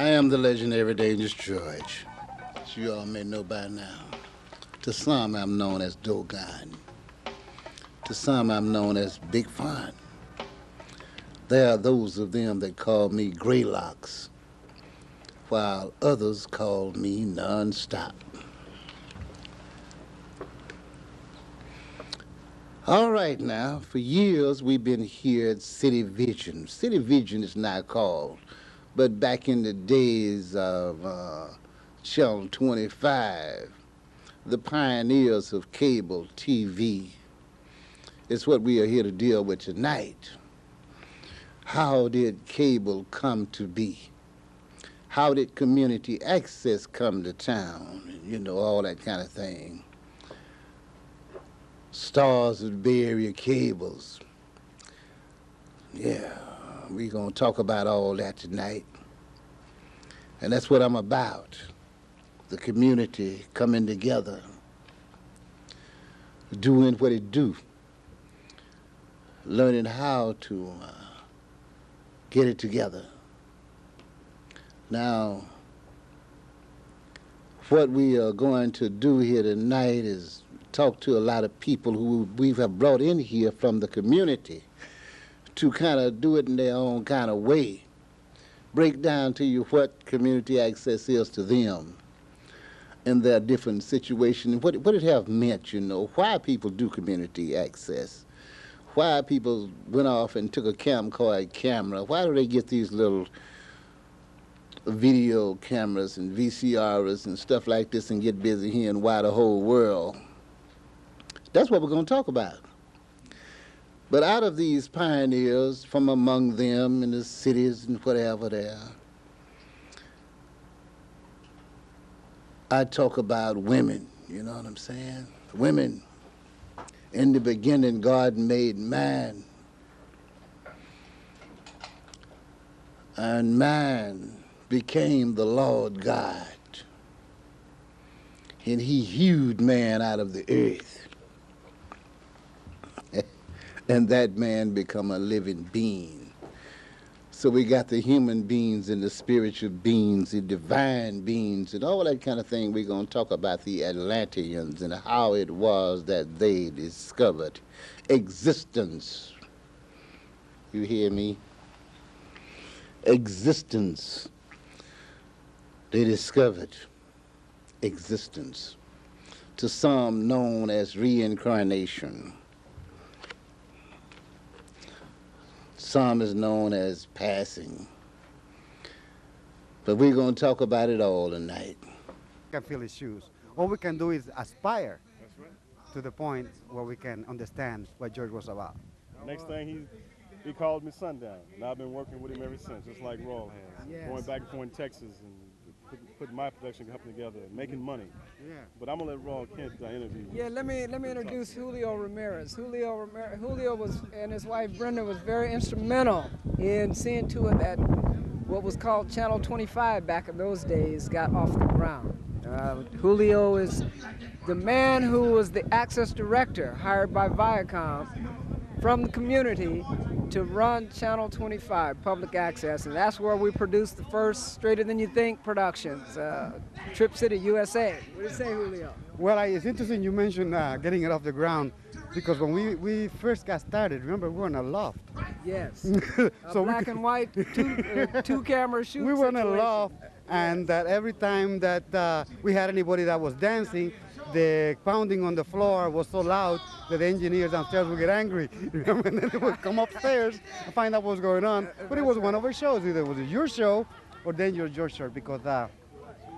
I am the legendary Dangerous George, as you all may know by now. To some, I'm known as Dogon. To some, I'm known as Big Fun. There are those of them that call me Graylocks, while others call me Nonstop. All right now, for years we've been here at City Vision. City Vision is now called, but back in the days of Channel 25, the pioneers of cable TV, is what we are here to deal with tonight. How did cable come to be? How did community access come to town? You know, all that kind of thing. Stars of the Bay Area cables. Yeah, we're gonna talk about all that tonight. And that's what I'm about. The community coming together, doing what it do, learning how to get it together. Now, what we are going to do here tonight is talk to a lot of people who we have brought in here from the community to kind of do it in their own kind of way. Break down to you what community access is to them in their different situations, what it have meant, you know, why people do community access, why people went off and took a camcorder camera, why do they get these little video cameras and VCRs and stuff like this and get busy here and why the whole world. That's what we're going to talk about. But out of these pioneers, from among them in the cities and whatever there, I talk about women, you know what I'm saying? Women. In the beginning, God made man. And man became the Lord God. And he hewed man out of the earth. And that man become a living being. So we got the human beings and the spiritual beings, the divine beings, and all that kind of thing. We're going to talk about the Atlanteans and how it was that they discovered existence. You hear me? Existence. They discovered existence. To some known as reincarnation. Some is known as passing. But we're going to talk about it all tonight. Can feel his shoes. All we can do is aspire to the point where we can understand what George was about. Next thing, he called me Sundown, and I've been working with him ever since, just like Roll has. Yes. Going back and forth in Texas and putting my production company together and making money. Yeah. But I'm gonna let Raw Kent interview. Yeah, let me introduce Julio Ramirez. Julio was, and his wife Brenda was very instrumental in seeing to it that what was called Channel 25 back in those days got off the ground. Julio is the man who was the access director hired by Viacom from the community to run Channel 25, public access, and that's where we produced the first Straighter Than You Think productions, Trip City, USA. What do you say, Julio? Well, it's interesting you mentioned getting it off the ground, because when we first got started, remember, we were in a loft. Yes, So black and white, two camera shoot we were in a situation. loft, and that every time that we had anybody that was dancing, the pounding on the floor was so loud that the engineers downstairs would get angry. Remember? And then they would come upstairs and find out what was going on. But it was one of our shows. Either it was your show or Dangerous George show, because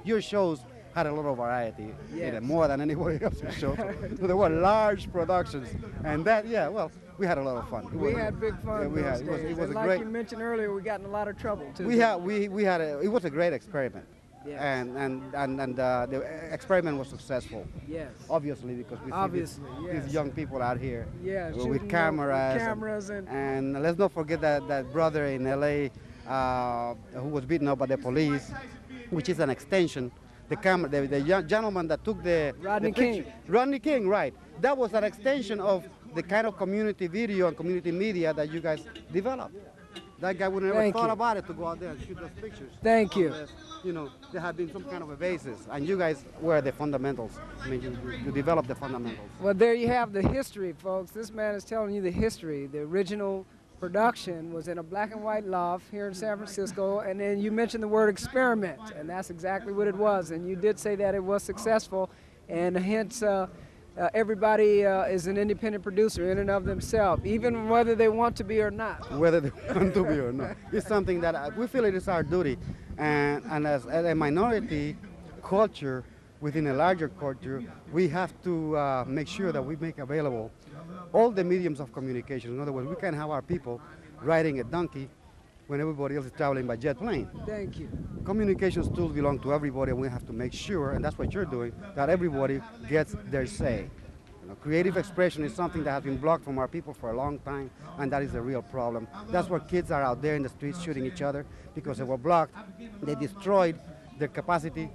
your shows had a lot of variety, Yes. more than anybody else's show. So there were large productions, and that, yeah, well, we had a lot of fun. We had big fun. Yeah, we those had. days. It was And a like great. you mentioned earlier, we got in a lot of trouble too. It was a great experiment. Yes. And the experiment was successful. Yes. Obviously, because we Obviously, see yes. these young people out here Yeah, with cameras. And let's not forget that brother in L.A. Who was beaten up by the police, which is an extension. The young gentleman that took Rodney King. Rodney King, right. That was an extension of the kind of community video and community media that you guys developed. That guy would have never Thank thought you. about it to go out there and shoot those pictures. Thank you. Unless, you know, there had been some kind of a basis, and you guys were the fundamentals. I mean, you developed the fundamentals. Well, there you have the history, folks. This man is telling you the history. The original production was in a black and white loft here in San Francisco, and then you mentioned the word experiment, and that's exactly what it was. And you did say that it was successful, and hence everybody is an independent producer in and of themselves, even whether they want to be or not. Whether they want to be or not. It's something that we feel it is our duty. And as a minority culture within a larger culture, we have to make sure that we make available all the mediums of communication. In other words, we can't have our people riding a donkey when everybody else is traveling by jet plane. Thank you. Communications tools belong to everybody, and we have to make sure, and that's what you're doing, that everybody gets their say. You know, creative expression is something that has been blocked from our people for a long time, and that is a real problem. That's why kids are out there in the streets shooting each other, because they were blocked. They destroyed their capacity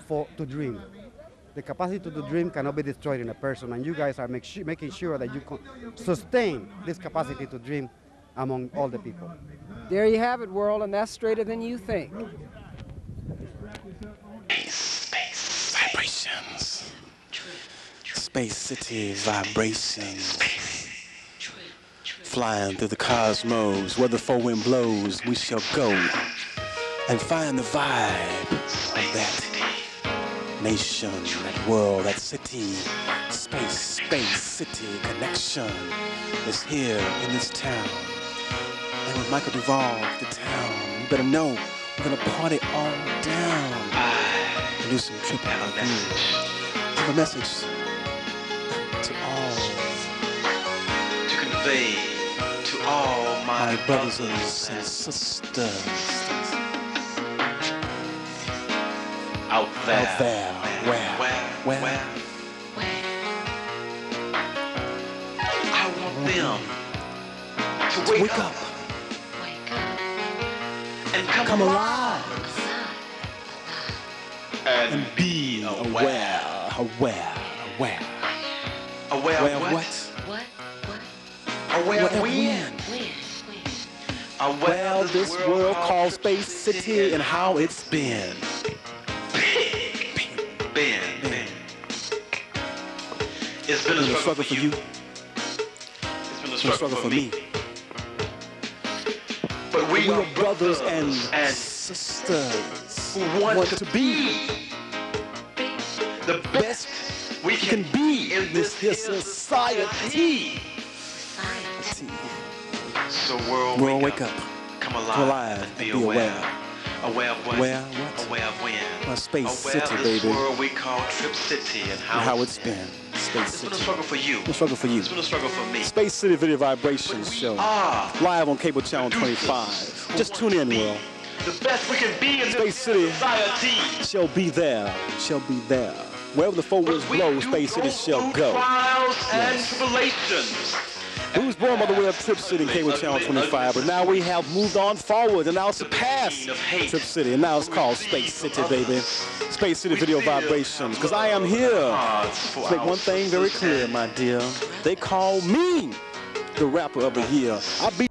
to dream. The capacity to dream cannot be destroyed in a person, and you guys are making sure that you can sustain this capacity to dream among all the people. There you have it, world, and that's straighter than you think. Space vibrations. Space city vibrations. Flying through the cosmos, where the four wind blows, we shall go and find the vibe of that nation, that world, that city. Space city connection is here in this town. And with Micheal Duvall, the town, you better know we're gonna party all down and do some tripping. Have a message to all, to convey to all my brothers and sisters out there, where I want them to wake up and come alive and be aware of what? Aware of when? Aware of this world called Space City and how it's been. It's been a struggle for you. It's been a struggle for me. But we are brothers and sisters who want to be the best we can be in this here society. So world, wake up. Come alive and be aware. Aware of what? Aware of when? Space City, baby. Aware of this world we call Trip City and how it's been. Space City. It's been a struggle for you. It's a struggle for you. It's been a struggle for me. Space City Video Vibrations Show. Live on cable channel 25. Just tune in, world. The best we can be in Space City society. Shall be there. Shall be there. Wherever the four winds blow, Space City shall go. Trials and tribulations. We was born by the way of Trip City and cable channel 25, but now we have moved on forward and now surpassed Trip City, and now it's called Space City, baby. Space City Video Vibrations, because I am here to make one thing very clear, my dear. They call me the rapper of the year. I beat